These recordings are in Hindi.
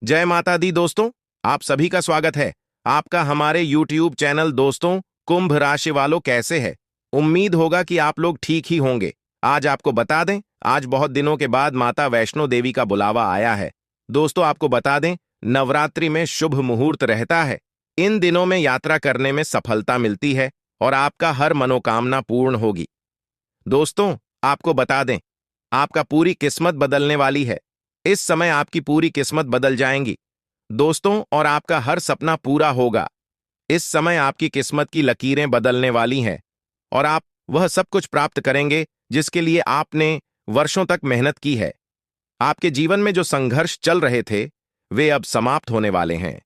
जय माता दी दोस्तों। आप सभी का स्वागत है आपका हमारे YouTube चैनल। दोस्तों, कुंभ राशि वालों कैसे है? उम्मीद होगा कि आप लोग ठीक ही होंगे। आज आपको बता दें, आज बहुत दिनों के बाद माता वैष्णो देवी का बुलावा आया है। दोस्तों, आपको बता दें, नवरात्रि में शुभ मुहूर्त रहता है। इन दिनों में यात्रा करने में सफलता मिलती है और आपका हर मनोकामना पूर्ण होगी। दोस्तों, आपको बता दें, आपका पूरी किस्मत बदलने वाली है। इस समय आपकी पूरी किस्मत बदल जाएंगी दोस्तों, और आपका हर सपना पूरा होगा। इस समय आपकी किस्मत की लकीरें बदलने वाली हैं और आप वह सब कुछ प्राप्त करेंगे जिसके लिए आपने वर्षों तक मेहनत की है। आपके जीवन में जो संघर्ष चल रहे थे, वे अब समाप्त होने वाले हैं।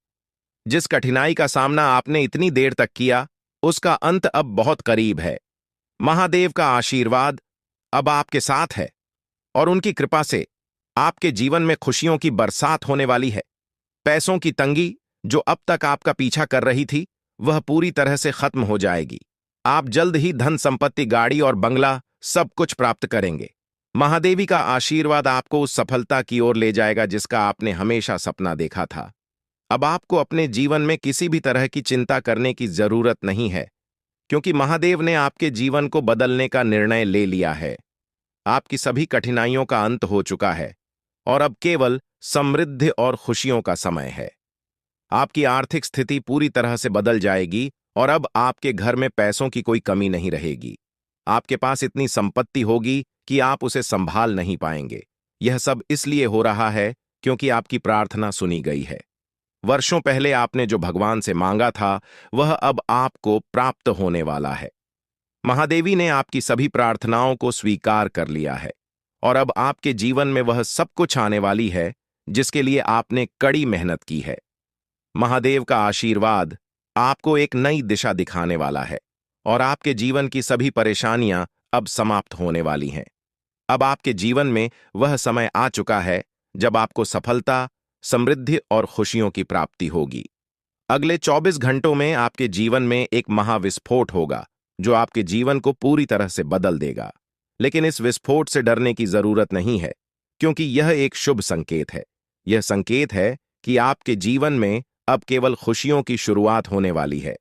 जिस कठिनाई का सामना आपने इतनी देर तक किया, उसका अंत अब बहुत करीब है। महादेव का आशीर्वाद अब आपके साथ है और उनकी कृपा से आपके जीवन में खुशियों की बरसात होने वाली है। पैसों की तंगी जो अब तक आपका पीछा कर रही थी, वह पूरी तरह से खत्म हो जाएगी। आप जल्द ही धन संपत्ति, गाड़ी और बंगला सब कुछ प्राप्त करेंगे। महादेवी का आशीर्वाद आपको उस सफलता की ओर ले जाएगा जिसका आपने हमेशा सपना देखा था। अब आपको अपने जीवन में किसी भी तरह की चिंता करने की जरूरत नहीं है, क्योंकि महादेव ने आपके जीवन को बदलने का निर्णय ले लिया है। आपकी सभी कठिनाइयों का अंत हो चुका है और अब केवल समृद्धि और खुशियों का समय है। आपकी आर्थिक स्थिति पूरी तरह से बदल जाएगी और अब आपके घर में पैसों की कोई कमी नहीं रहेगी। आपके पास इतनी संपत्ति होगी कि आप उसे संभाल नहीं पाएंगे। यह सब इसलिए हो रहा है क्योंकि आपकी प्रार्थना सुनी गई है। वर्षों पहले आपने जो भगवान से मांगा था, वह अब आपको प्राप्त होने वाला है। महादेवी ने आपकी सभी प्रार्थनाओं को स्वीकार कर लिया है और अब आपके जीवन में वह सब कुछ आने वाली है जिसके लिए आपने कड़ी मेहनत की है। महादेव का आशीर्वाद आपको एक नई दिशा दिखाने वाला है और आपके जीवन की सभी परेशानियां अब समाप्त होने वाली हैं। अब आपके जीवन में वह समय आ चुका है जब आपको सफलता, समृद्धि और खुशियों की प्राप्ति होगी। अगले 24 घंटों में आपके जीवन में एक महाविस्फोट होगा जो आपके जीवन को पूरी तरह से बदल देगा। लेकिन इस विस्फोट से डरने की जरूरत नहीं है, क्योंकि यह एक शुभ संकेत है। यह संकेत है कि आपके जीवन में अब केवल खुशियों की शुरुआत होने वाली है।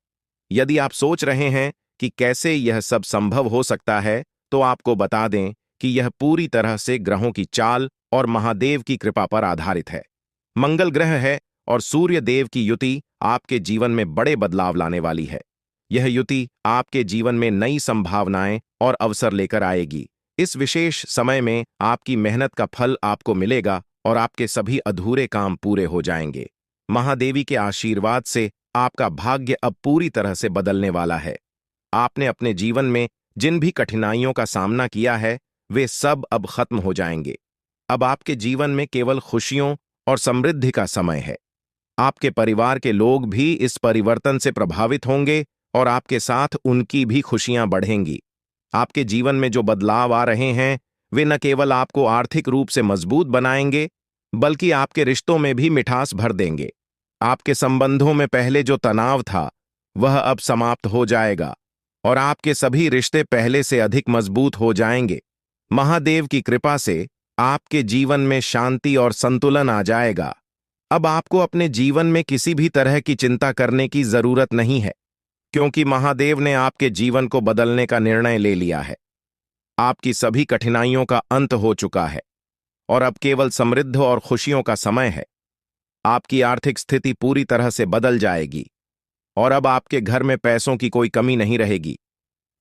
यदि आप सोच रहे हैं कि कैसे यह सब संभव हो सकता है, तो आपको बता दें कि यह पूरी तरह से ग्रहों की चाल और महादेव की कृपा पर आधारित है। मंगल ग्रह है और सूर्य देव की युति आपके जीवन में बड़े बदलाव लाने वाली है। यह युति आपके जीवन में नई संभावनाएं और अवसर लेकर आएगी। इस विशेष समय में आपकी मेहनत का फल आपको मिलेगा और आपके सभी अधूरे काम पूरे हो जाएंगे। महादेवी के आशीर्वाद से आपका भाग्य अब पूरी तरह से बदलने वाला है। आपने अपने जीवन में जिन भी कठिनाइयों का सामना किया है, वे सब अब खत्म हो जाएंगे। अब आपके जीवन में केवल खुशियों और समृद्धि का समय है। आपके परिवार के लोग भी इस परिवर्तन से प्रभावित होंगे और आपके साथ उनकी भी खुशियां बढ़ेंगी। आपके जीवन में जो बदलाव आ रहे हैं, वे न केवल आपको आर्थिक रूप से मजबूत बनाएंगे, बल्कि आपके रिश्तों में भी मिठास भर देंगे। आपके संबंधों में पहले जो तनाव था, वह अब समाप्त हो जाएगा और आपके सभी रिश्ते पहले से अधिक मजबूत हो जाएंगे। महादेव की कृपा से आपके जीवन में शांति और संतुलन आ जाएगा। अब आपको अपने जीवन में किसी भी तरह की चिंता करने की जरूरत नहीं है, क्योंकि महादेव ने आपके जीवन को बदलने का निर्णय ले लिया है। आपकी सभी कठिनाइयों का अंत हो चुका है और अब केवल समृद्ध और खुशियों का समय है। आपकी आर्थिक स्थिति पूरी तरह से बदल जाएगी और अब आपके घर में पैसों की कोई कमी नहीं रहेगी।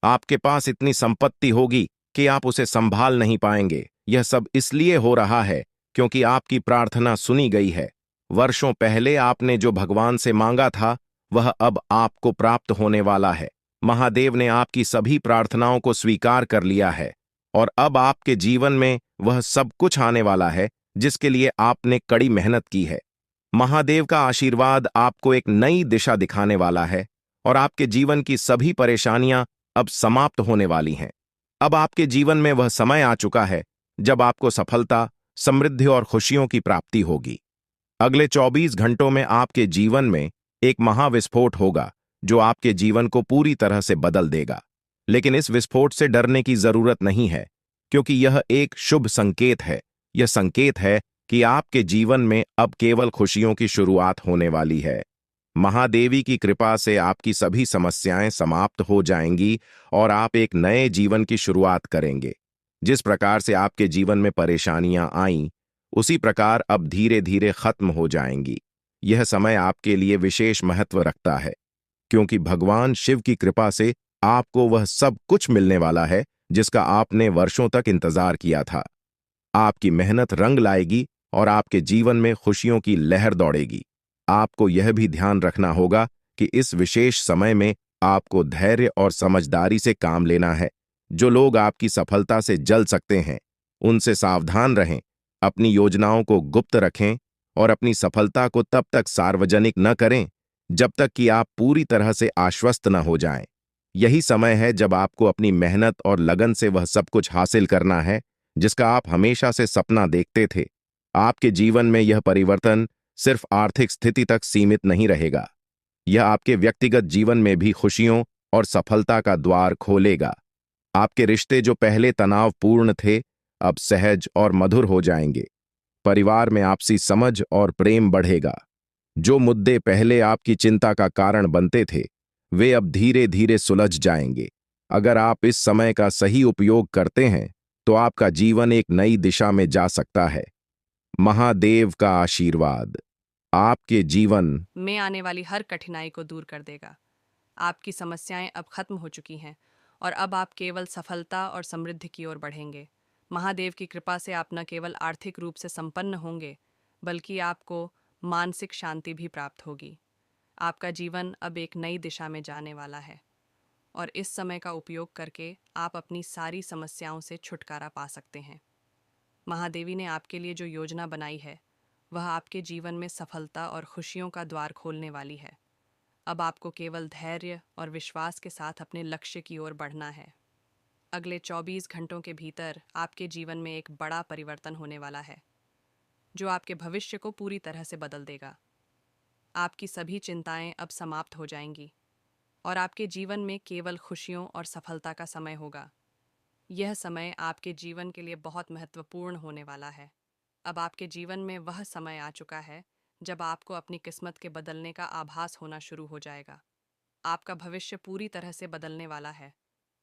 आपके पास इतनी संपत्ति होगी कि आप उसे संभाल नहीं पाएंगे। यह सब इसलिए हो रहा है क्योंकि आपकी प्रार्थना सुनी गई है। वर्षों पहले आपने जो भगवान से मांगा था, वह अब आपको प्राप्त होने वाला है। महादेव ने आपकी सभी प्रार्थनाओं को स्वीकार कर लिया है और अब आपके जीवन में वह सब कुछ आने वाला है जिसके लिए आपने कड़ी मेहनत की है। महादेव का आशीर्वाद आपको एक नई दिशा दिखाने वाला है और आपके जीवन की सभी परेशानियां अब समाप्त होने वाली हैं। अब आपके जीवन में वह समय आ चुका है जब आपको सफलता, समृद्धि और खुशियों की प्राप्ति होगी। अगले 24 घंटों में आपके जीवन में एक महाविस्फोट होगा जो आपके जीवन को पूरी तरह से बदल देगा। लेकिन इस विस्फोट से डरने की जरूरत नहीं है, क्योंकि यह एक शुभ संकेत है। यह संकेत है कि आपके जीवन में अब केवल खुशियों की शुरुआत होने वाली है। महादेवी की कृपा से आपकी सभी समस्याएं समाप्त हो जाएंगी और आप एक नए जीवन की शुरुआत करेंगे। जिस प्रकार से आपके जीवन में परेशानियां आईं, उसी प्रकार अब धीरे धीरे खत्म हो जाएंगी। यह समय आपके लिए विशेष महत्व रखता है, क्योंकि भगवान शिव की कृपा से आपको वह सब कुछ मिलने वाला है जिसका आपने वर्षों तक इंतजार किया था। आपकी मेहनत रंग लाएगी और आपके जीवन में खुशियों की लहर दौड़ेगी। आपको यह भी ध्यान रखना होगा कि इस विशेष समय में आपको धैर्य और समझदारी से काम लेना है। जो लोग आपकी सफलता से जल सकते हैं, उनसे सावधान रहें। अपनी योजनाओं को गुप्त रखें और अपनी सफलता को तब तक सार्वजनिक न करें जब तक कि आप पूरी तरह से आश्वस्त न हो जाएं। यही समय है जब आपको अपनी मेहनत और लगन से वह सब कुछ हासिल करना है जिसका आप हमेशा से सपना देखते थे। आपके जीवन में यह परिवर्तन सिर्फ आर्थिक स्थिति तक सीमित नहीं रहेगा। यह आपके व्यक्तिगत जीवन में भी खुशियों और सफलता का द्वार खोलेगा। आपके रिश्ते जो पहले तनावपूर्ण थे, अब सहज और मधुर हो जाएंगे। परिवार में आपसी समझ और प्रेम बढ़ेगा। जो मुद्दे पहले आपकी चिंता का कारण बनते थे, वे अब धीरे धीरे सुलझ जाएंगे। अगर आप इस समय का सही उपयोग करते हैं, तो आपका जीवन एक नई दिशा में जा सकता है। महादेव का आशीर्वाद आपके जीवन में आने वाली हर कठिनाई को दूर कर देगा। आपकी समस्याएं अब खत्म हो चुकी हैं और अब आप केवल सफलता और समृद्धि की ओर बढ़ेंगे। महादेव की कृपा से आप न केवल आर्थिक रूप से संपन्न होंगे, बल्कि आपको मानसिक शांति भी प्राप्त होगी। आपका जीवन अब एक नई दिशा में जाने वाला है और इस समय का उपयोग करके आप अपनी सारी समस्याओं से छुटकारा पा सकते हैं। महादेवी ने आपके लिए जो योजना बनाई है, वह आपके जीवन में सफलता और खुशियों का द्वार खोलने वाली है। अब आपको केवल धैर्य और विश्वास के साथ अपने लक्ष्य की ओर बढ़ना है। अगले 24 घंटों के भीतर आपके जीवन में एक बड़ा परिवर्तन होने वाला है, जो आपके भविष्य को पूरी तरह से बदल देगा। आपकी सभी चिंताएं अब समाप्त हो जाएंगी और आपके जीवन में केवल खुशियों और सफलता का समय होगा। यह समय आपके जीवन के लिए बहुत महत्वपूर्ण होने वाला है। अब आपके जीवन में वह समय आ चुका है जब आपको अपनी किस्मत के बदलने का आभास होना शुरू हो जाएगा। आपका भविष्य पूरी तरह से बदलने वाला है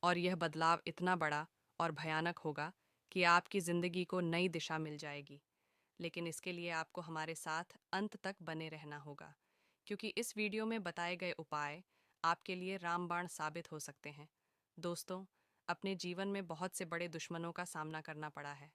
और यह बदलाव इतना बड़ा और भयानक होगा कि आपकी ज़िंदगी को नई दिशा मिल जाएगी। लेकिन इसके लिए आपको हमारे साथ अंत तक बने रहना होगा, क्योंकि इस वीडियो में बताए गए उपाय आपके लिए रामबाण साबित हो सकते हैं। दोस्तों, अपने जीवन में बहुत से बड़े दुश्मनों का सामना करना पड़ा है।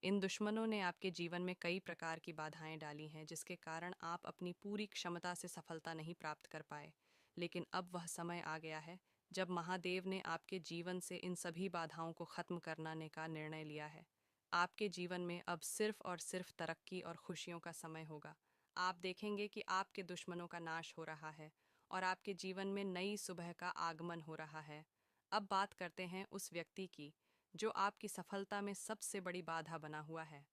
इन दुश्मनों ने आपके जीवन में कई प्रकार की बाधाएं डाली हैं, जिसके कारण आप अपनी पूरी क्षमता से सफलता नहीं प्राप्त कर पाए। लेकिन अब वह समय आ गया है जब महादेव ने आपके जीवन से इन सभी बाधाओं को खत्म करने का निर्णय लिया है। आपके जीवन में अब सिर्फ और सिर्फ तरक्की और खुशियों का समय होगा। आप देखेंगे कि आपके दुश्मनों का नाश हो रहा है और आपके जीवन में नई सुबह का आगमन हो रहा है। अब बात करते हैं उस व्यक्ति की जो आपकी सफलता में सबसे बड़ी बाधा बना हुआ है।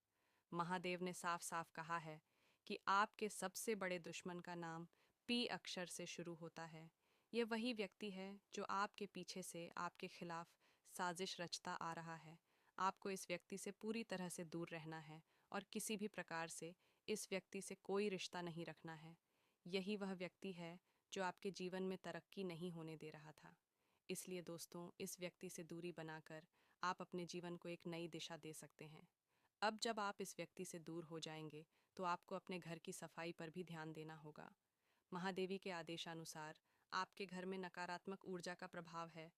महादेव ने साफ साफ कहा है कि आपके सबसे बड़े दुश्मन का नाम पी अक्षर से शुरू होता है। यह वही व्यक्ति है जो आपके पीछे से आपके खिलाफ साजिश रचता आ रहा है। आपको इस व्यक्ति से पूरी तरह से दूर रहना है और किसी भी प्रकार से इस व्यक्ति से कोई रिश्ता नहीं रखना है। यही वह व्यक्ति है जो आपके जीवन में तरक्की नहीं होने दे रहा था। इसलिए दोस्तों, इस व्यक्ति से दूरी बनाकर आप अपने जीवन को एक नई दिशा दे सकते हैं। अब जब आप इस व्यक्ति से दूर हो जाएंगे, तो आपको अपने घर की सफाई पर भी ध्यान देना होगा। महादेवी के आदेशानुसार आपके घर में नकारात्मक ऊर्जा का प्रभाव है।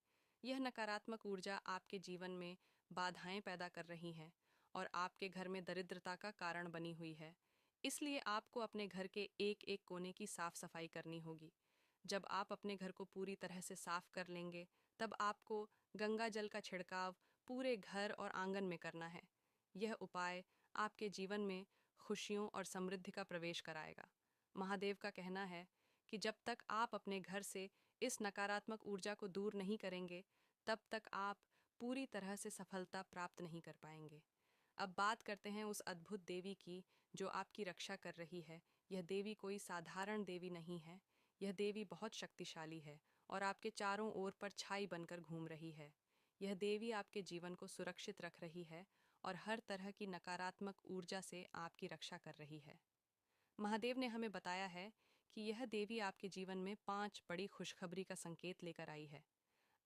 यह नकारात्मक ऊर्जा आपके जीवन में बाधाएं पैदा कर रही है और आपके घर में दरिद्रता का कारण बनी हुई है। इसलिए आपको अपने घर के एक एक कोने की साफ सफाई करनी होगी। जब आप अपने घर को पूरी तरह से साफ कर लेंगे, तब आपको गंगा जल का छिड़काव पूरे घर और आंगन में करना है। यह उपाय आपके जीवन में खुशियों और समृद्धि का प्रवेश कराएगा। महादेव का कहना है कि जब तक आप अपने घर से इस नकारात्मक ऊर्जा को दूर नहीं करेंगे, तब तक आप पूरी तरह से सफलता प्राप्त नहीं कर पाएंगे। अब बात करते हैं उस अद्भुत देवी की जो आपकी रक्षा कर रही है। यह देवी कोई साधारण देवी नहीं है। यह देवी बहुत शक्तिशाली है और आपके चारों ओर पर छाई बनकर घूम रही है। यह देवी आपके जीवन को सुरक्षित रख रही है और हर तरह की नकारात्मक ऊर्जा से आपकी रक्षा कर रही है। महादेव ने हमें बताया है कि यह देवी आपके जीवन में 5 बड़ी खुशखबरी का संकेत लेकर आई है।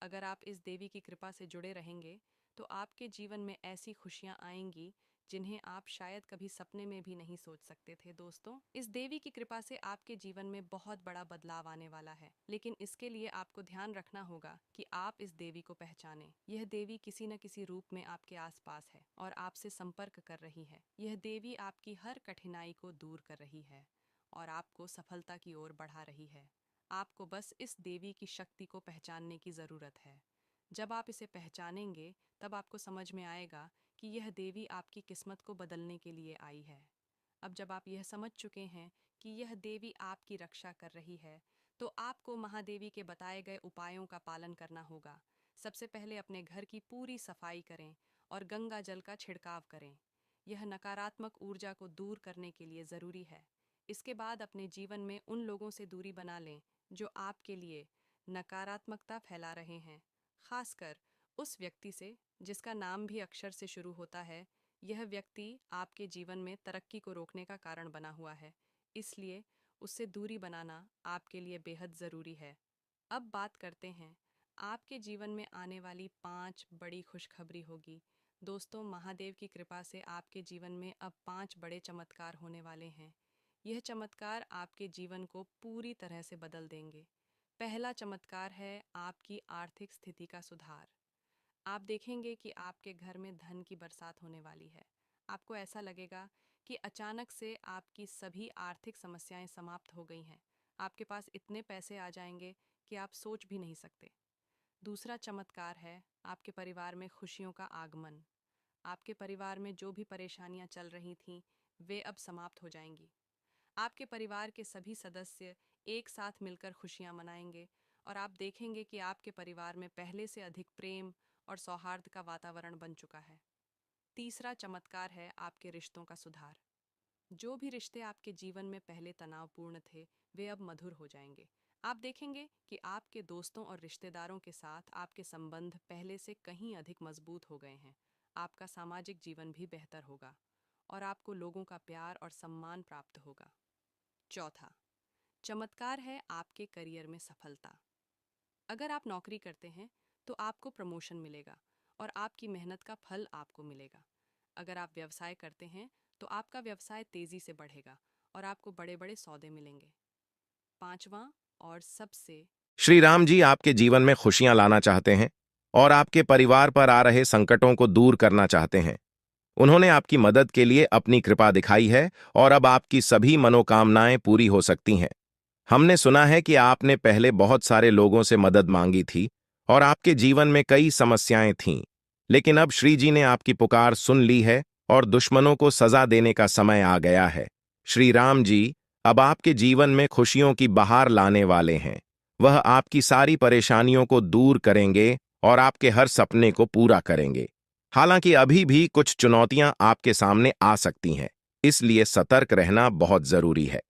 अगर आप इस देवी की कृपा से जुड़े रहेंगे तो आपके जीवन में ऐसी खुशियां आएंगी जिन्हें आप शायद कभी सपने में भी नहीं सोच सकते थे। दोस्तों, इस देवी की कृपा से आपके जीवन में बहुत बड़ा बदलाव आने वाला है, लेकिन इसके लिए आपको ध्यान रखना होगा कि आप इस देवी को पहचानें। यह देवी किसी न किसी रूप में आपके आसपास है और आपसे संपर्क कर रही है। यह देवी आपकी हर कठिनाई को दूर कर रही है और आपको सफलता की ओर बढ़ा रही है। आपको बस इस देवी की शक्ति को पहचानने की ज़रूरत है। जब आप इसे पहचानेंगे तब आपको समझ में आएगा कि यह देवी आपकी किस्मत को बदलने के लिए आई है। अब जब आप यह समझ चुके हैं कि यह देवी आपकी रक्षा कर रही है, तो आपको महादेवी के बताए गए उपायों का पालन करना होगा। सबसे पहले अपने घर की पूरी सफाई करें और गंगा जल का छिड़काव करें। यह नकारात्मक ऊर्जा को दूर करने के लिए ज़रूरी है। इसके बाद अपने जीवन में उन लोगों से दूरी बना लें जो आपके लिए नकारात्मकता फैला रहे हैं, खासकर उस व्यक्ति से जिसका नाम भी अक्षर से शुरू होता है। यह व्यक्ति आपके जीवन में तरक्की को रोकने का कारण बना हुआ है, इसलिए उससे दूरी बनाना आपके लिए बेहद ज़रूरी है। अब बात करते हैं आपके जीवन में आने वाली 5 बड़ी खुशखबरी होगी। दोस्तों, महादेव की कृपा से आपके जीवन में अब 5 बड़े चमत्कार होने वाले हैं। यह चमत्कार आपके जीवन को पूरी तरह से बदल देंगे। पहला चमत्कार है आपकी आर्थिक स्थिति का सुधार। आप देखेंगे कि आपके घर में धन की बरसात होने वाली है। आपको ऐसा लगेगा कि अचानक से आपकी सभी आर्थिक समस्याएं समाप्त हो गई हैं। आपके पास इतने पैसे आ जाएंगे कि आप सोच भी नहीं सकते। दूसरा चमत्कार है आपके परिवार में खुशियों का आगमन। आपके परिवार में जो भी परेशानियां चल रही थीं, वे अब समाप्त हो जाएंगी। आपके परिवार के सभी सदस्य एक साथ मिलकर खुशियां मनाएंगे और आप देखेंगे कि आपके परिवार में पहले से अधिक प्रेम और सौहार्द का वातावरण बन चुका है। तीसरा चमत्कार है आपके रिश्तों का सुधार। जो भी रिश्ते आपके जीवन में पहले तनावपूर्ण थे, वे अब मधुर हो जाएंगे। आप देखेंगे कि आपके दोस्तों और रिश्तेदारों के साथ आपके संबंध पहले से कहीं अधिक मजबूत हो गए हैं। आपका सामाजिक जीवन भी बेहतर होगा और आपको लोगों का प्यार और सम्मान प्राप्त होगा। चौथा चमत्कार है आपके करियर में सफलता। अगर आप नौकरी करते हैं तो आपको प्रमोशन मिलेगा और आपकी मेहनत का फल आपको मिलेगा। अगर आप व्यवसाय करते हैं तो आपका व्यवसाय तेजी से बढ़ेगा और आपको बड़े बड़े सौदे मिलेंगे। पांचवा और सबसे श्री राम जी आपके जीवन में खुशियां लाना चाहते हैं और आपके परिवार पर आ रहे संकटों को दूर करना चाहते हैं। उन्होंने आपकी मदद के लिए अपनी कृपा दिखाई है और अब आपकी सभी मनोकामनाएं पूरी हो सकती हैं। हमने सुना है कि आपने पहले बहुत सारे लोगों से मदद मांगी थी और आपके जीवन में कई समस्याएं थीं, लेकिन अब श्री जी ने आपकी पुकार सुन ली है और दुश्मनों को सजा देने का समय आ गया है। श्री राम जी अब आपके जीवन में खुशियों की बहार लाने वाले हैं। वह आपकी सारी परेशानियों को दूर करेंगे और आपके हर सपने को पूरा करेंगे। हालांकि अभी भी कुछ चुनौतियां आपके सामने आ सकती हैं, इसलिए सतर्क रहना बहुत जरूरी है।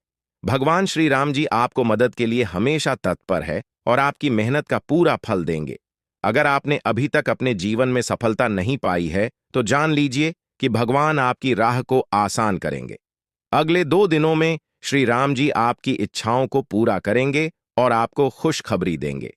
भगवान श्री राम जी आपको मदद के लिए हमेशा तत्पर है और आपकी मेहनत का पूरा फल देंगे। अगर आपने अभी तक अपने जीवन में सफलता नहीं पाई है तो जान लीजिए कि भगवान आपकी राह को आसान करेंगे। अगले 2 दिनों में श्री राम जी आपकी इच्छाओं को पूरा करेंगे और आपको खुशखबरी देंगे।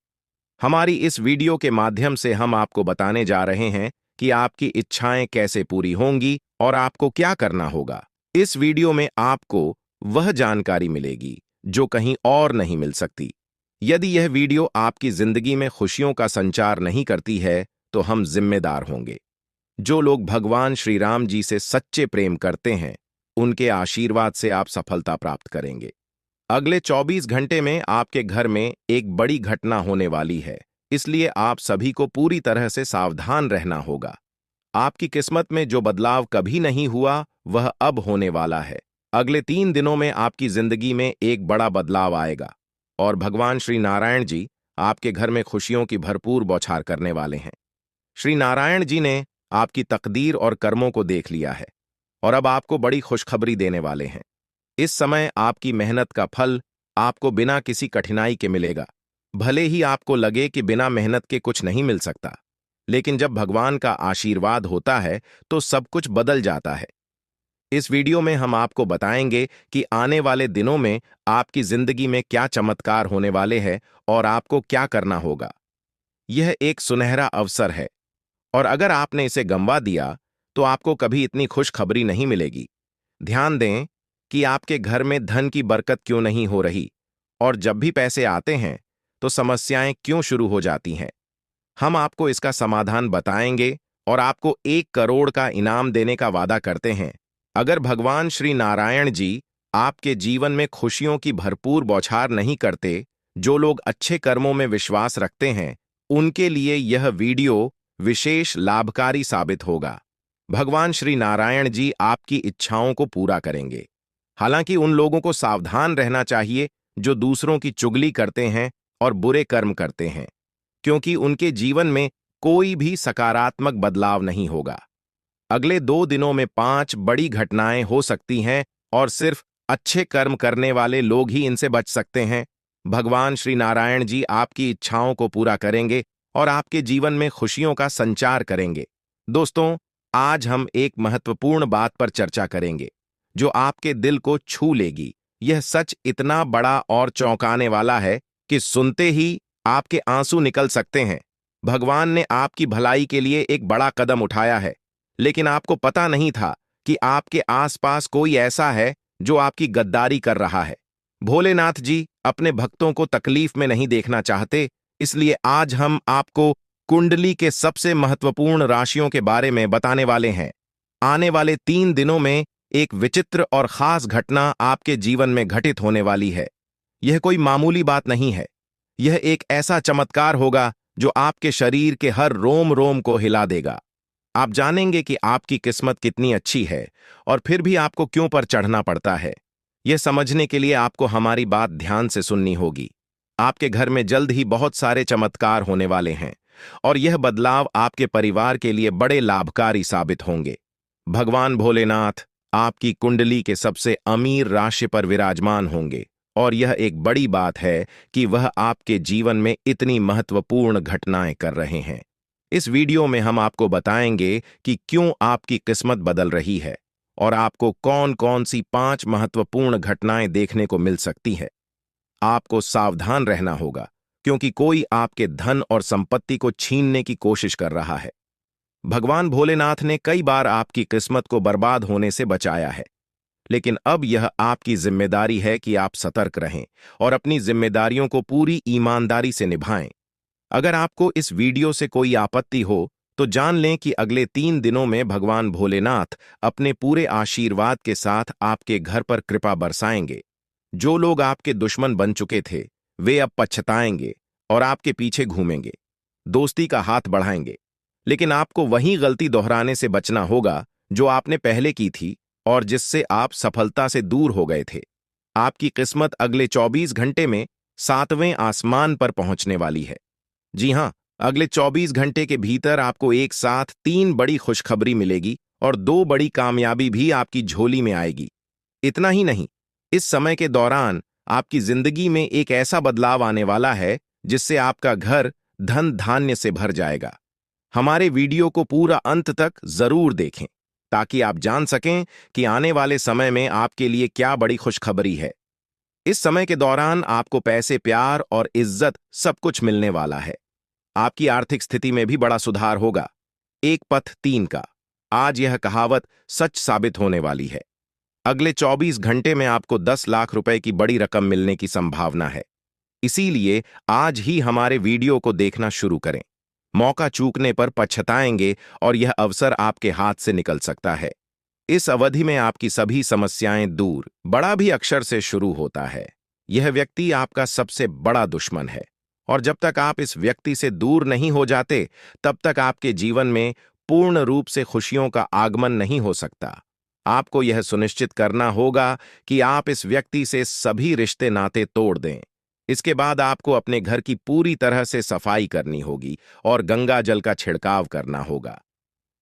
हमारी इस वीडियो के माध्यम से हम आपको बताने जा रहे हैं कि आपकी इच्छाएं कैसे पूरी होंगी और आपको क्या करना होगा। इस वीडियो में आपको वह जानकारी मिलेगी जो कहीं और नहीं मिल सकती। यदि यह वीडियो आपकी जिंदगी में खुशियों का संचार नहीं करती है तो हम जिम्मेदार होंगे। जो लोग भगवान श्री राम जी से सच्चे प्रेम करते हैं, उनके आशीर्वाद से आप सफलता प्राप्त करेंगे। अगले 24 घंटे में आपके घर में एक बड़ी घटना होने वाली है, इसलिए आप सभी को पूरी तरह से सावधान रहना होगा। आपकी किस्मत में जो बदलाव कभी नहीं हुआ, वह अब होने वाला है। अगले 3 दिनों में आपकी जिंदगी में एक बड़ा बदलाव आएगा और भगवान श्री नारायण जी आपके घर में खुशियों की भरपूर बौछार करने वाले हैं। श्री नारायण जी ने आपकी तकदीर और कर्मों को देख लिया है और अब आपको बड़ी खुशखबरी देने वाले हैं। इस समय आपकी मेहनत का फल आपको बिना किसी कठिनाई के मिलेगा। भले ही आपको लगे कि बिना मेहनत के कुछ नहीं मिल सकता, लेकिन जब भगवान का आशीर्वाद होता है तो सब कुछ बदल जाता है। इस वीडियो में हम आपको बताएंगे कि आने वाले दिनों में आपकी जिंदगी में क्या चमत्कार होने वाले हैं और आपको क्या करना होगा। यह एक सुनहरा अवसर है और अगर आपने इसे गंवा दिया तो आपको कभी इतनी खुशखबरी नहीं मिलेगी। ध्यान दें कि आपके घर में धन की बरकत क्यों नहीं हो रही और जब भी पैसे आते हैं तो समस्याएं क्यों शुरू हो जाती हैं। हम आपको इसका समाधान बताएंगे और आपको 1 करोड़ का इनाम देने का वादा करते हैं अगर भगवान श्री नारायण जी आपके जीवन में खुशियों की भरपूर बौछार नहीं करते। जो लोग अच्छे कर्मों में विश्वास रखते हैं उनके लिए यह वीडियो विशेष लाभकारी साबित होगा। भगवान श्री नारायण जी आपकी इच्छाओं को पूरा करेंगे। हालांकि उन लोगों को सावधान रहना चाहिए जो दूसरों की चुगली करते हैं और बुरे कर्म करते हैं, क्योंकि उनके जीवन में कोई भी सकारात्मक बदलाव नहीं होगा। अगले 2 दिनों में 5 बड़ी घटनाएं हो सकती हैं और सिर्फ अच्छे कर्म करने वाले लोग ही इनसे बच सकते हैं। भगवान श्री नारायण जी आपकी इच्छाओं को पूरा करेंगे और आपके जीवन में खुशियों का संचार करेंगे। दोस्तों, आज हम एक महत्वपूर्ण बात पर चर्चा करेंगे जो आपके दिल को छू लेगी। यह सच इतना बड़ा और चौंकाने वाला है कि सुनते ही आपके आंसू निकल सकते हैं। भगवान ने आपकी भलाई के लिए एक बड़ा कदम उठाया है, लेकिन आपको पता नहीं था कि आपके आसपास कोई ऐसा है जो आपकी गद्दारी कर रहा है। भोलेनाथ जी अपने भक्तों को तकलीफ में नहीं देखना चाहते, इसलिए आज हम आपको कुंडली के सबसे महत्वपूर्ण राशियों के बारे में बताने वाले हैं। आने वाले 3 दिनों में एक विचित्र और खास घटना आपके जीवन में घटित होने वाली है। यह कोई मामूली बात नहीं है। यह एक ऐसा चमत्कार होगा जो आपके शरीर के हर रोम रोम को हिला देगा। आप जानेंगे कि आपकी किस्मत कितनी अच्छी है और फिर भी आपको क्यों पर चढ़ना पड़ता है। यह समझने के लिए आपको हमारी बात ध्यान से सुननी होगी। आपके घर में जल्द ही बहुत सारे चमत्कार होने वाले हैं और यह बदलाव आपके परिवार के लिए बड़े लाभकारी साबित होंगे। भगवान भोलेनाथ आपकी कुंडली के सबसे अमीर राशि पर विराजमान होंगे और यह एक बड़ी बात है कि वह आपके जीवन में इतनी महत्वपूर्ण घटनाएं कर रहे हैं। इस वीडियो में हम आपको बताएंगे कि क्यों आपकी किस्मत बदल रही है और आपको कौन कौन सी 5 महत्वपूर्ण घटनाएं देखने को मिल सकती है। आपको सावधान रहना होगा क्योंकि कोई आपके धन और संपत्ति को छीनने की कोशिश कर रहा है। भगवान भोलेनाथ ने कई बार आपकी किस्मत को बर्बाद होने से बचाया है, लेकिन अब यह आपकी जिम्मेदारी है कि आप सतर्क रहें और अपनी जिम्मेदारियों को पूरी ईमानदारी से निभाएं। अगर आपको इस वीडियो से कोई आपत्ति हो तो जान लें कि अगले 3 दिनों में भगवान भोलेनाथ अपने पूरे आशीर्वाद के साथ आपके घर पर कृपा बरसाएंगे। जो लोग आपके दुश्मन बन चुके थे वे अब पछताएंगे और आपके पीछे घूमेंगे, दोस्ती का हाथ बढ़ाएंगे। लेकिन आपको वही गलती दोहराने से बचना होगा जो आपने पहले की थी और जिससे आप सफलता से दूर हो गए थे। आपकी किस्मत अगले 24 घंटे में 7वें आसमान पर पहुंचने वाली है। जी हां, अगले 24 घंटे के भीतर आपको एक साथ 3 बड़ी खुशखबरी मिलेगी और 2 बड़ी कामयाबी भी आपकी झोली में आएगी। इतना ही नहीं, इस समय के दौरान आपकी जिंदगी में एक ऐसा बदलाव आने वाला है जिससे आपका घर धन धान्य से भर जाएगा। हमारे वीडियो को पूरा अंत तक जरूर देखें ताकि आप जान सकें कि आने वाले समय में आपके लिए क्या बड़ी खुशखबरी है। इस समय के दौरान आपको पैसे, प्यार और इज्जत सब कुछ मिलने वाला है। आपकी आर्थिक स्थिति में भी बड़ा सुधार होगा। एक पथ 3 का आज यह कहावत सच साबित होने वाली है। अगले 24 घंटे में आपको 10 लाख रुपए की बड़ी रकम मिलने की संभावना है। इसीलिए आज ही हमारे वीडियो को देखना शुरू करें। मौका चूकने पर पछताएंगे और यह अवसर आपके हाथ से निकल सकता है। इस अवधि में आपकी सभी समस्याएं दूर बड़ा भी अक्षर से शुरू होता है। यह व्यक्ति आपका सबसे बड़ा दुश्मन है और जब तक आप इस व्यक्ति से दूर नहीं हो जाते तब तक आपके जीवन में पूर्ण रूप से खुशियों का आगमन नहीं हो सकता। आपको यह सुनिश्चित करना होगा कि आप इस व्यक्ति से सभी रिश्ते नाते तोड़ दें। इसके बाद आपको अपने घर की पूरी तरह से सफाई करनी होगी और गंगा जल का छिड़काव करना होगा।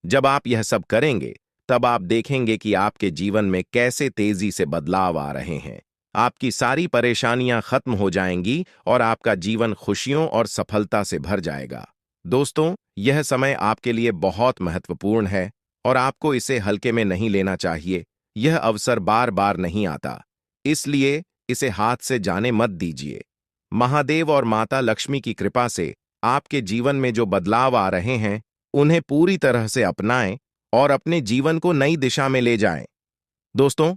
जब आप यह सब करेंगे तब आप देखेंगे कि आपके जीवन में कैसे तेजी से बदलाव आ रहे हैं। आपकी सारी परेशानियां खत्म हो जाएंगी और आपका जीवन खुशियों और सफलता से भर जाएगा। दोस्तों, यह समय आपके लिए बहुत महत्वपूर्ण है और आपको इसे हल्के में नहीं लेना चाहिए। यह अवसर बार बार नहीं आता, इसलिए इसे हाथ से जाने मत दीजिए। महादेव और माता लक्ष्मी की कृपा से आपके जीवन में जो बदलाव आ रहे हैं, उन्हें पूरी तरह से अपनाएं और अपने जीवन को नई दिशा में ले जाएं। दोस्तों,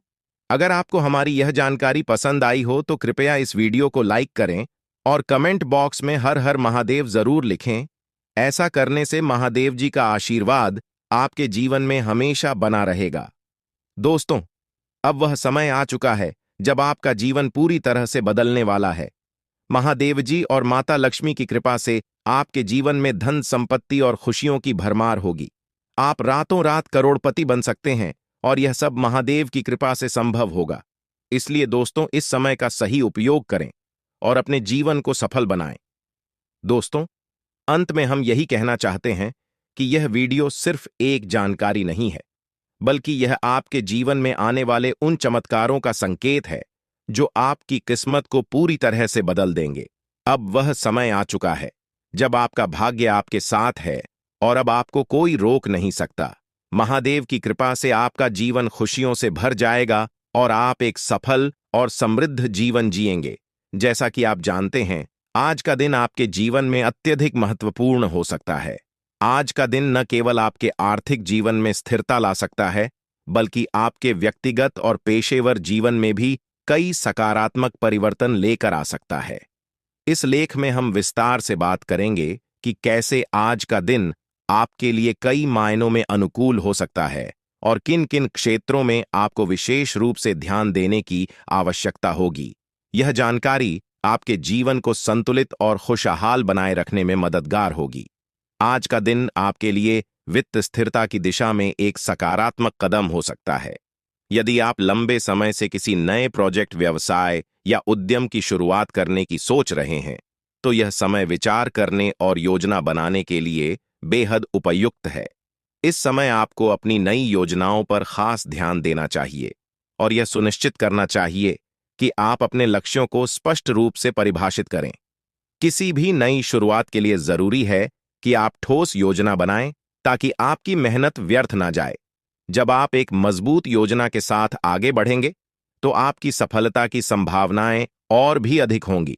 अगर आपको हमारी यह जानकारी पसंद आई हो तो कृपया इस वीडियो को लाइक करें और कमेंट बॉक्स में हर हर महादेव जरूर लिखें। ऐसा करने से महादेव जी का आशीर्वाद आपके जीवन में हमेशा बना रहेगा। दोस्तों, अब वह समय आ चुका है जब आपका जीवन पूरी तरह से बदलने वाला है। महादेव जी और माता लक्ष्मी की कृपा से आपके जीवन में धन संपत्ति और खुशियों की भरमार होगी। आप रातों रात करोड़पति बन सकते हैं और यह सब महादेव की कृपा से संभव होगा। इसलिए दोस्तों, इस समय का सही उपयोग करें और अपने जीवन को सफल बनाएं। दोस्तों, अंत में हम यही कहना चाहते हैं कि यह वीडियो सिर्फ एक जानकारी नहीं है, बल्कि यह आपके जीवन में आने वाले उन चमत्कारों का संकेत है जो आपकी किस्मत को पूरी तरह से बदल देंगे। अब वह समय आ चुका है जब आपका भाग्य आपके साथ है और अब आपको कोई रोक नहीं सकता। महादेव की कृपा से आपका जीवन खुशियों से भर जाएगा और आप एक सफल और समृद्ध जीवन जिएंगे। जैसा कि आप जानते हैं, आज का दिन आपके जीवन में अत्यधिक महत्वपूर्ण हो सकता है। आज का दिन न केवल आपके आर्थिक जीवन में स्थिरता ला सकता है, बल्कि आपके व्यक्तिगत और पेशेवर जीवन में भी कई सकारात्मक परिवर्तन लेकर आ सकता है। इस लेख में हम विस्तार से बात करेंगे कि कैसे आज का दिन आपके लिए कई मायनों में अनुकूल हो सकता है और किन किन क्षेत्रों में आपको विशेष रूप से ध्यान देने की आवश्यकता होगी। यह जानकारी आपके जीवन को संतुलित और खुशहाल बनाए रखने में मददगार होगी। आज का दिन आपके लिए वित्त स्थिरता की दिशा में एक सकारात्मक कदम हो सकता है। यदि आप लंबे समय से किसी नए प्रोजेक्ट, व्यवसाय या उद्यम की शुरुआत करने की सोच रहे हैं, तो यह समय विचार करने और योजना बनाने के लिए बेहद उपयुक्त है। इस समय आपको अपनी नई योजनाओं पर खास ध्यान देना चाहिए और यह सुनिश्चित करना चाहिए कि आप अपने लक्ष्यों को स्पष्ट रूप से परिभाषित करें। किसी भी नई शुरुआत के लिए जरूरी है कि आप ठोस योजना बनाएं ताकि आपकी मेहनत व्यर्थ ना जाए। जब आप एक मजबूत योजना के साथ आगे बढ़ेंगे, तो आपकी सफलता की संभावनाएं और भी अधिक होंगी।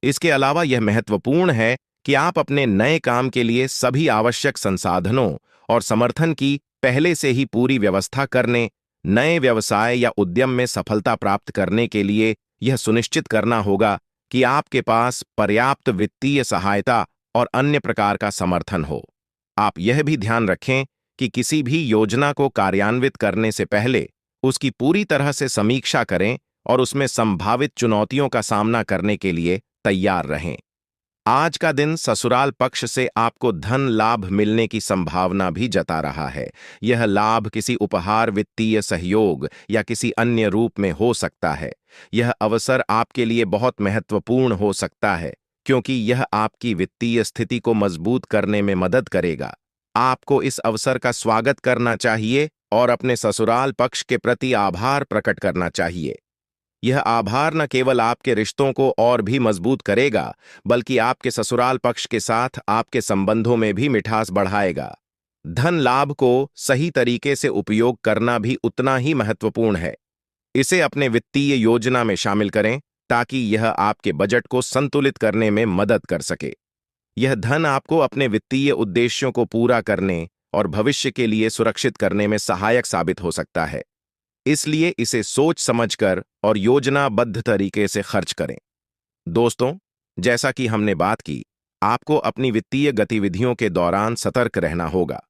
इसके अलावा यह महत्वपूर्ण है कि आप अपने नए काम के लिए सभी आवश्यक संसाधनों और समर्थन की पहले से ही पूरी व्यवस्था करने, नए व्यवसाय या उद्यम में सफलता प्राप्त करने के लिए यह सुनिश्चित करना होगा कि आपके पास पर्याप्त वित्तीय सहायता और अन्य प्रकार का समर्थन हो। आप यह भी ध्यान रखें कि किसी भी योजना को कार्यान्वित करने से पहले उसकी पूरी तरह से समीक्षा करें और उसमें संभावित चुनौतियों का सामना करने के लिए तैयार रहें। आज का दिन ससुराल पक्ष से आपको धन लाभ मिलने की संभावना भी जता रहा है। यह लाभ किसी उपहार, वित्तीय सहयोग या किसी अन्य रूप में हो सकता है। यह अवसर आपके लिए बहुत महत्वपूर्ण हो सकता है क्योंकि यह आपकी वित्तीय स्थिति को मजबूत करने में मदद करेगा। आपको इस अवसर का स्वागत करना चाहिए और अपने ससुराल पक्ष के प्रति आभार प्रकट करना चाहिए। यह आभार न केवल आपके रिश्तों को और भी मजबूत करेगा, बल्कि आपके ससुराल पक्ष के साथ आपके संबंधों में भी मिठास बढ़ाएगा। धन लाभ को सही तरीके से उपयोग करना भी उतना ही महत्वपूर्ण है। इसे अपने वित्तीय योजना में शामिल करें ताकि यह आपके बजट को संतुलित करने में मदद कर सके। यह धन आपको अपने वित्तीय उद्देश्यों को पूरा करने और भविष्य के लिए सुरक्षित करने में सहायक साबित हो सकता है। इसलिए इसे सोच समझकर और योजनाबद्ध तरीके से खर्च करें। दोस्तों, जैसा कि हमने बात की, आपको अपनी वित्तीय गतिविधियों के दौरान सतर्क रहना होगा।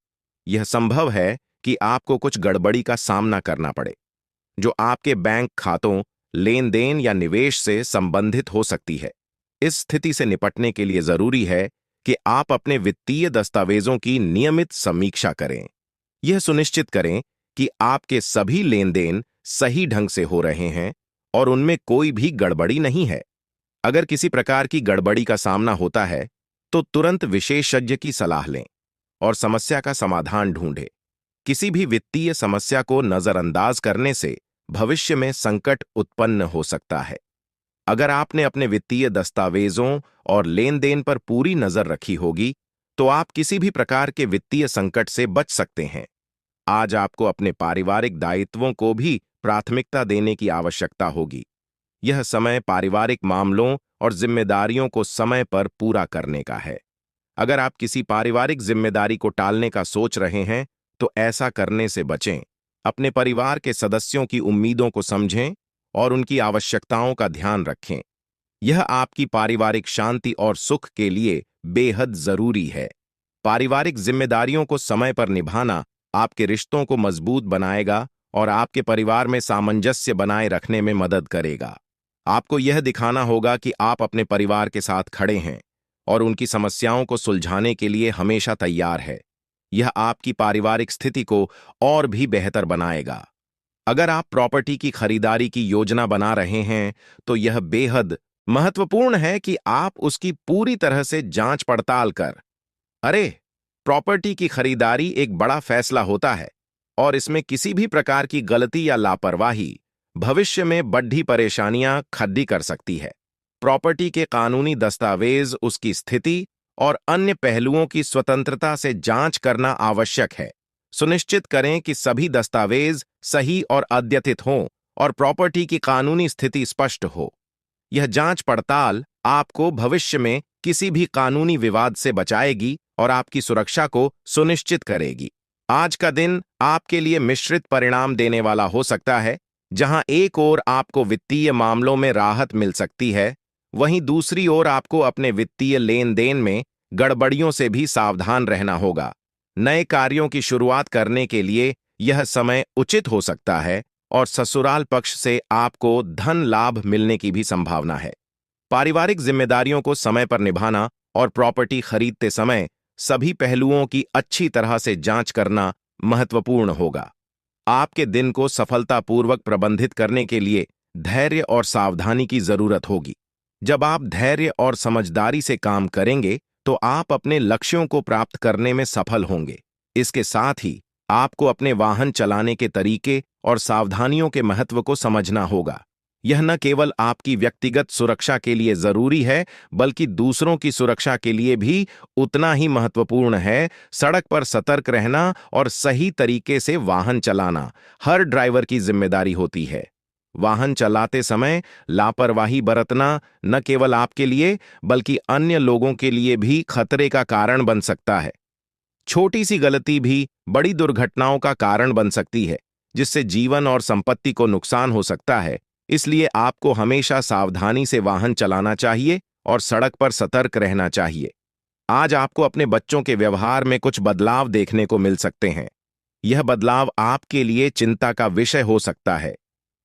यह संभव है कि आपको कुछ गड़बड़ी का सामना करना पड़े, जो आपके बैंक खातों, लेन देन या निवेश से संबंधित हो सकती है। इस स्थिति से निपटने के लिए जरूरी है कि आप अपने वित्तीय दस्तावेजों की नियमित समीक्षा करें। यह सुनिश्चित करें कि आपके सभी लेन देन सही ढंग से हो रहे हैं और उनमें कोई भी गड़बड़ी नहीं है। अगर किसी प्रकार की गड़बड़ी का सामना होता है, तो तुरंत विशेषज्ञ की सलाह लें और समस्या का समाधान ढूंढें। किसी भी वित्तीय समस्या को नजरअंदाज करने से भविष्य में संकट उत्पन्न हो सकता है। अगर आपने अपने वित्तीय दस्तावेजों और लेन देन पर पूरी नजर रखी होगी, तो आप किसी भी प्रकार के वित्तीय संकट से बच सकते हैं। आज आपको अपने पारिवारिक दायित्वों को भी प्राथमिकता देने की आवश्यकता होगी। यह समय पारिवारिक मामलों और जिम्मेदारियों को समय पर पूरा करने का है। अगर आप किसी पारिवारिक जिम्मेदारी को टालने का सोच रहे हैं, तो ऐसा करने से बचें। अपने परिवार के सदस्यों की उम्मीदों को समझें और उनकी आवश्यकताओं का ध्यान रखें। यह आपकी पारिवारिक शांति और सुख के लिए बेहद जरूरी है। पारिवारिक जिम्मेदारियों को समय पर निभाना आपके रिश्तों को मजबूत बनाएगा और आपके परिवार में सामंजस्य बनाए रखने में मदद करेगा। आपको यह दिखाना होगा कि आप अपने परिवार के साथ खड़े हैं और उनकी समस्याओं को सुलझाने के लिए हमेशा तैयार है। यह आपकी पारिवारिक स्थिति को और भी बेहतर बनाएगा। अगर आप प्रॉपर्टी की खरीदारी की योजना बना रहे हैं, तो यह बेहद महत्वपूर्ण है कि आप उसकी पूरी तरह से जांच पड़ताल कर। अरे, प्रॉपर्टी की खरीदारी एक बड़ा फैसला होता है और इसमें किसी भी प्रकार की गलती या लापरवाही भविष्य में बड़ी परेशानियां खड़ी कर सकती है। प्रॉपर्टी के कानूनी दस्तावेज, उसकी स्थिति और अन्य पहलुओं की स्वतंत्रता से जांच करना आवश्यक है। सुनिश्चित करें कि सभी दस्तावेज सही और अद्यतित हों और प्रॉपर्टी की कानूनी स्थिति स्पष्ट हो। यह जांच पड़ताल आपको भविष्य में किसी भी कानूनी विवाद से बचाएगी और आपकी सुरक्षा को सुनिश्चित करेगी। आज का दिन आपके लिए मिश्रित परिणाम देने वाला हो सकता है। जहां एक ओर आपको वित्तीय मामलों में राहत मिल सकती है, वहीं दूसरी ओर आपको अपने वित्तीय लेन देन में गड़बड़ियों से भी सावधान रहना होगा। नए कार्यों की शुरुआत करने के लिए यह समय उचित हो सकता है और ससुराल पक्ष से आपको धन लाभ मिलने की भी संभावना है। पारिवारिक जिम्मेदारियों को समय पर निभाना और प्रॉपर्टी खरीदते समय सभी पहलुओं की अच्छी तरह से जांच करना महत्वपूर्ण होगा। आपके दिन को सफलतापूर्वक प्रबंधित करने के लिए धैर्य और सावधानी की जरूरत होगी। जब आप धैर्य और समझदारी से काम करेंगे, तो आप अपने लक्ष्यों को प्राप्त करने में सफल होंगे। इसके साथ ही आपको अपने वाहन चलाने के तरीके और सावधानियों के महत्व को समझना होगा। यह न केवल आपकी व्यक्तिगत सुरक्षा के लिए जरूरी है, बल्कि दूसरों की सुरक्षा के लिए भी उतना ही महत्वपूर्ण है। सड़क पर सतर्क रहना और सही तरीके से वाहन चलाना हर ड्राइवर की जिम्मेदारी होती है। वाहन चलाते समय लापरवाही बरतना न केवल आपके लिए, बल्कि अन्य लोगों के लिए भी खतरे का कारण बन सकता है। छोटी सी गलती भी बड़ी दुर्घटनाओं का कारण बन सकती है, जिससे जीवन और संपत्ति को नुकसान हो सकता है। इसलिए आपको हमेशा सावधानी से वाहन चलाना चाहिए और सड़क पर सतर्क रहना चाहिए। आज आपको अपने बच्चों के व्यवहार में कुछ बदलाव देखने को मिल सकते हैं। यह बदलाव आपके लिए चिंता का विषय हो सकता है।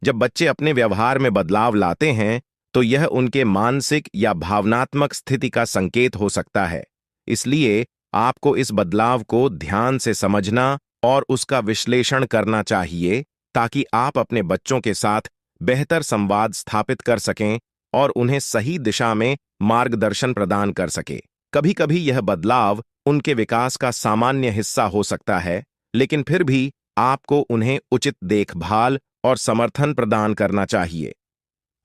जब बच्चे अपने व्यवहार में बदलाव लाते हैं, तो यह उनके मानसिक या भावनात्मक स्थिति का संकेत हो सकता है। इसलिए आपको इस बदलाव को ध्यान से समझना और उसका विश्लेषण करना चाहिए, ताकि आप अपने बच्चों के साथ बेहतर संवाद स्थापित कर सकें और उन्हें सही दिशा में मार्गदर्शन प्रदान कर सके। कभी-कभी यह बदलाव उनके विकास का सामान्य हिस्सा हो सकता है, लेकिन फिर भी आपको उन्हें उचित देखभाल और समर्थन प्रदान करना चाहिए।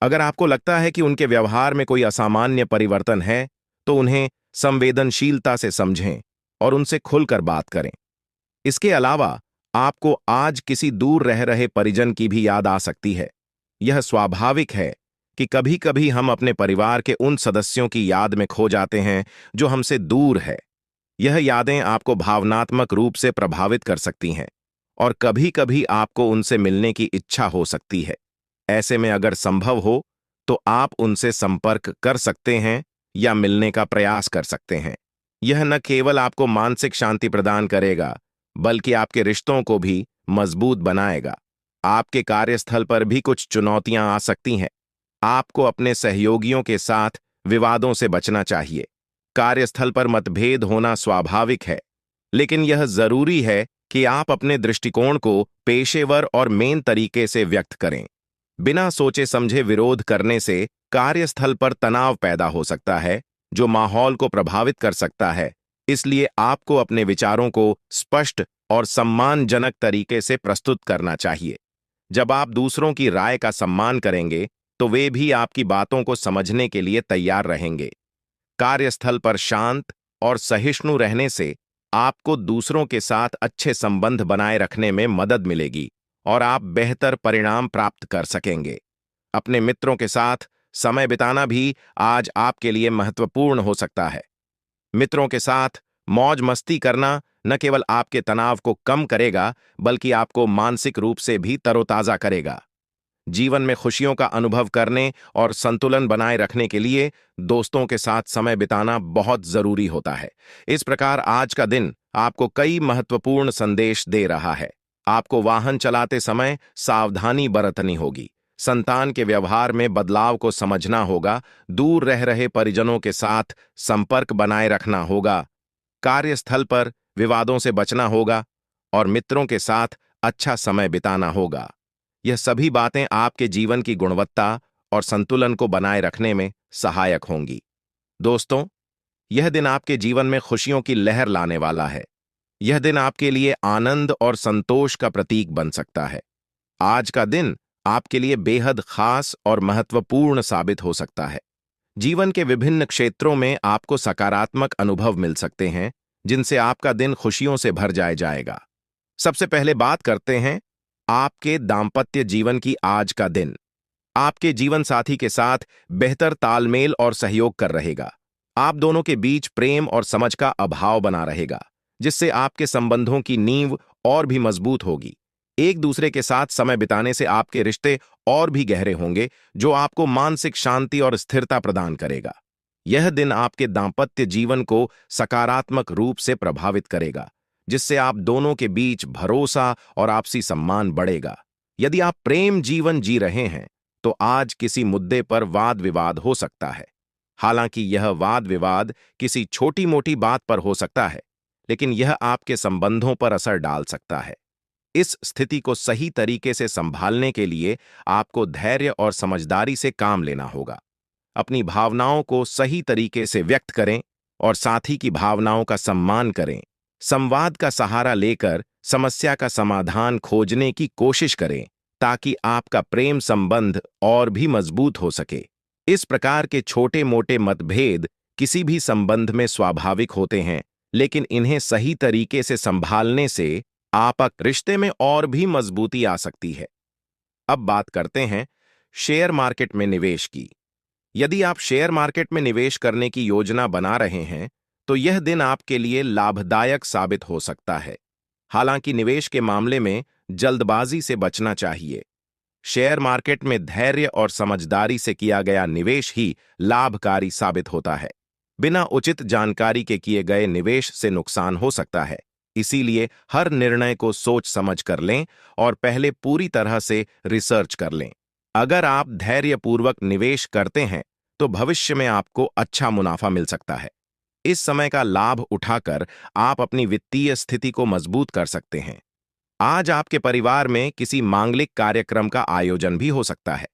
अगर आपको लगता है कि उनके व्यवहार में कोई असामान्य परिवर्तन है, तो उन्हें संवेदनशीलता से समझें और उनसे खुलकर बात करें। इसके अलावा आपको आज किसी दूर रह रहे परिजन की भी याद आ सकती है। यह स्वाभाविक है कि कभी-कभी हम अपने परिवार के उन सदस्यों की याद में खो जाते हैं जो हमसे दूर है। यह यादें आपको भावनात्मक रूप से प्रभावित कर सकती हैं और कभी-कभी आपको उनसे मिलने की इच्छा हो सकती है। ऐसे में अगर संभव हो, तो आप उनसे संपर्क कर सकते हैं या मिलने का प्रयास कर सकते हैं। यह न केवल आपको मानसिक शांति प्रदान करेगा, बल्कि आपके रिश्तों को भी मजबूत बनाएगा। आपके कार्यस्थल पर भी कुछ चुनौतियां आ सकती हैं। आपको अपने सहयोगियों के साथ विवादों से बचना चाहिए। कार्यस्थल पर मतभेद होना स्वाभाविक है, लेकिन यह जरूरी है कि आप अपने दृष्टिकोण को पेशेवर और मेन तरीके से व्यक्त करें। बिना सोचे समझे विरोध करने से कार्यस्थल पर तनाव पैदा हो सकता है, जो माहौल को प्रभावित कर सकता है। इसलिए आपको अपने विचारों को स्पष्ट और सम्मानजनक तरीके से प्रस्तुत करना चाहिए। जब आप दूसरों की राय का सम्मान करेंगे, तो वे भी आपकी बातों को समझने के लिए तैयार रहेंगे। कार्यस्थल पर शांत और सहिष्णु रहने से आपको दूसरों के साथ अच्छे संबंध बनाए रखने में मदद मिलेगी और आप बेहतर परिणाम प्राप्त कर सकेंगे। अपने मित्रों के साथ समय बिताना भी आज आपके लिए महत्वपूर्ण हो सकता है। मित्रों के साथ मौज मस्ती करना न केवल आपके तनाव को कम करेगा, बल्कि आपको मानसिक रूप से भी तरोताजा करेगा। जीवन में खुशियों का अनुभव करने और संतुलन बनाए रखने के लिए दोस्तों के साथ समय बिताना बहुत जरूरी होता है। इस प्रकार आज का दिन आपको कई महत्वपूर्ण संदेश दे रहा है। आपको वाहन चलाते समय सावधानी बरतनी होगी, संतान के व्यवहार में बदलाव को समझना होगा, दूर रह रहे परिजनों के साथ संपर्क बनाए रखना होगा, कार्यस्थल पर विवादों से बचना होगा और मित्रों के साथ अच्छा समय बिताना होगा। यह सभी बातें आपके जीवन की गुणवत्ता और संतुलन को बनाए रखने में सहायक होंगी। दोस्तों, यह दिन आपके जीवन में खुशियों की लहर लाने वाला है। यह दिन आपके लिए आनंद और संतोष का प्रतीक बन सकता है। आज का दिन आपके लिए बेहद खास और महत्वपूर्ण साबित हो सकता है। जीवन के विभिन्न क्षेत्रों में आपको सकारात्मक अनुभव मिल सकते हैं, जिनसे आपका दिन खुशियों से भर जाएगा। सबसे पहले बात करते हैं आपके दांपत्य जीवन की। आज का दिन आपके जीवन साथी के साथ बेहतर तालमेल और सहयोग कर रहेगा। आप दोनों के बीच प्रेम और समझ का अभाव बना रहेगा, जिससे आपके संबंधों की नींव और भी मजबूत होगी। एक दूसरे के साथ समय बिताने से आपके रिश्ते और भी गहरे होंगे, जो आपको मानसिक शांति और स्थिरता प्रदान करेगा। यह दिन आपके दांपत्य जीवन को सकारात्मक रूप से प्रभावित करेगा, जिससे आप दोनों के बीच भरोसा और आपसी सम्मान बढ़ेगा। यदि आप प्रेम जीवन जी रहे हैं, तो आज किसी मुद्दे पर वाद विवाद हो सकता है। हालांकि यह वाद विवाद किसी छोटी मोटी बात पर हो सकता है, लेकिन यह आपके संबंधों पर असर डाल सकता है। इस स्थिति को सही तरीके से संभालने के लिए आपको धैर्य और समझदारी से काम लेना होगा। अपनी भावनाओं को सही तरीके से व्यक्त करें और साथी की भावनाओं का सम्मान करें। संवाद का सहारा लेकर समस्या का समाधान खोजने की कोशिश करें, ताकि आपका प्रेम संबंध और भी मजबूत हो सके। इस प्रकार के छोटे मोटे मतभेद किसी भी संबंध में स्वाभाविक होते हैं, लेकिन इन्हें सही तरीके से संभालने से आपक रिश्ते में और भी मजबूती आ सकती है। अब बात करते हैं शेयर मार्केट में निवेश की। यदि आप शेयर मार्केट में निवेश करने की योजना बना रहे हैं, तो यह दिन आपके लिए लाभदायक साबित हो सकता है। हालांकि निवेश के मामले में जल्दबाजी से बचना चाहिए। शेयर मार्केट में धैर्य और समझदारी से किया गया निवेश ही लाभकारी साबित होता है। बिना उचित जानकारी के किए गए निवेश से नुकसान हो सकता है। इसीलिए हर निर्णय को सोच समझ कर लें और पहले पूरी तरह से रिसर्च कर लें। अगर आप धैर्यपूर्वक निवेश करते हैं, तो भविष्य में आपको अच्छा मुनाफा मिल सकता है। इस समय का लाभ उठाकर आप अपनी वित्तीय स्थिति को मजबूत कर सकते हैं। आज आपके परिवार में किसी मांगलिक कार्यक्रम का आयोजन भी हो सकता है।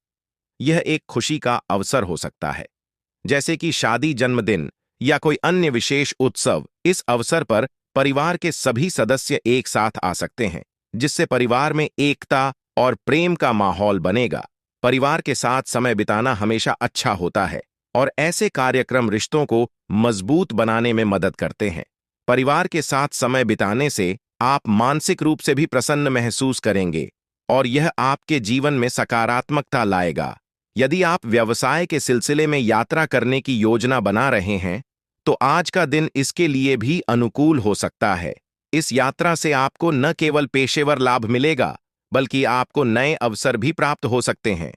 यह एक खुशी का अवसर हो सकता है, जैसे कि शादी, जन्मदिन या कोई अन्य विशेष उत्सव। इस अवसर पर परिवार के सभी सदस्य एक साथ आ सकते हैं, जिससे परिवार में एकता और प्रेम का माहौल बनेगा। परिवार के साथ समय बिताना हमेशा अच्छा होता है और ऐसे कार्यक्रम रिश्तों को मजबूत बनाने में मदद करते हैं। परिवार के साथ समय बिताने से आप मानसिक रूप से भी प्रसन्न महसूस करेंगे और यह आपके जीवन में सकारात्मकता लाएगा। यदि आप व्यवसाय के सिलसिले में यात्रा करने की योजना बना रहे हैं, तो आज का दिन इसके लिए भी अनुकूल हो सकता है। इस यात्रा से आपको न केवल पेशेवर लाभ मिलेगा, बल्कि आपको नए अवसर भी प्राप्त हो सकते हैं।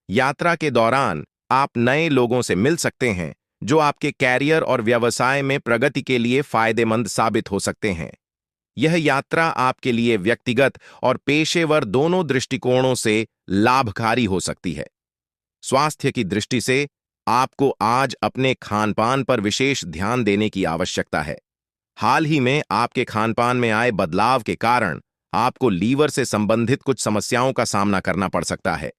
यात्रा के दौरान आप नए लोगों से मिल सकते हैं, जो आपके कैरियर और व्यवसाय में प्रगति के लिए फायदेमंद साबित हो सकते हैं। यह यात्रा आपके लिए व्यक्तिगत और पेशेवर दोनों दृष्टिकोणों से लाभकारी हो सकती है। स्वास्थ्य की दृष्टि से आपको आज अपने खानपान पर विशेष ध्यान देने की आवश्यकता है। हाल ही में आपके खानपान में आए बदलाव के कारण आपको लीवर से संबंधित कुछ समस्याओं का सामना करना पड़ सकता है।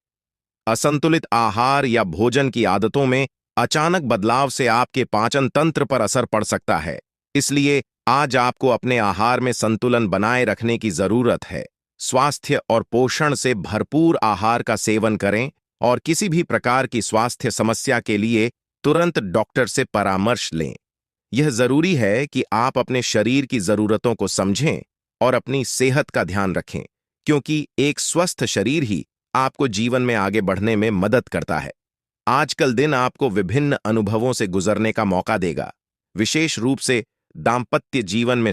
असंतुलित आहार या भोजन की आदतों में अचानक बदलाव से आपके पाचन तंत्र पर असर पड़ सकता है। इसलिए आज आपको अपने आहार में संतुलन बनाए रखने की जरूरत है। स्वास्थ्य और पोषण से भरपूर आहार का सेवन करें और किसी भी प्रकार की स्वास्थ्य समस्या के लिए तुरंत डॉक्टर से परामर्श लें। यह जरूरी है कि आप अपने शरीर की जरूरतों को समझें और अपनी सेहत का ध्यान रखें, क्योंकि एक स्वस्थ शरीर ही आपको जीवन में आगे बढ़ने में मदद करता है। आजकल दिन आपको विभिन्न अनुभवों से गुजरने का मौका देगा, विशेष रूप से दाम्पत्य जीवन में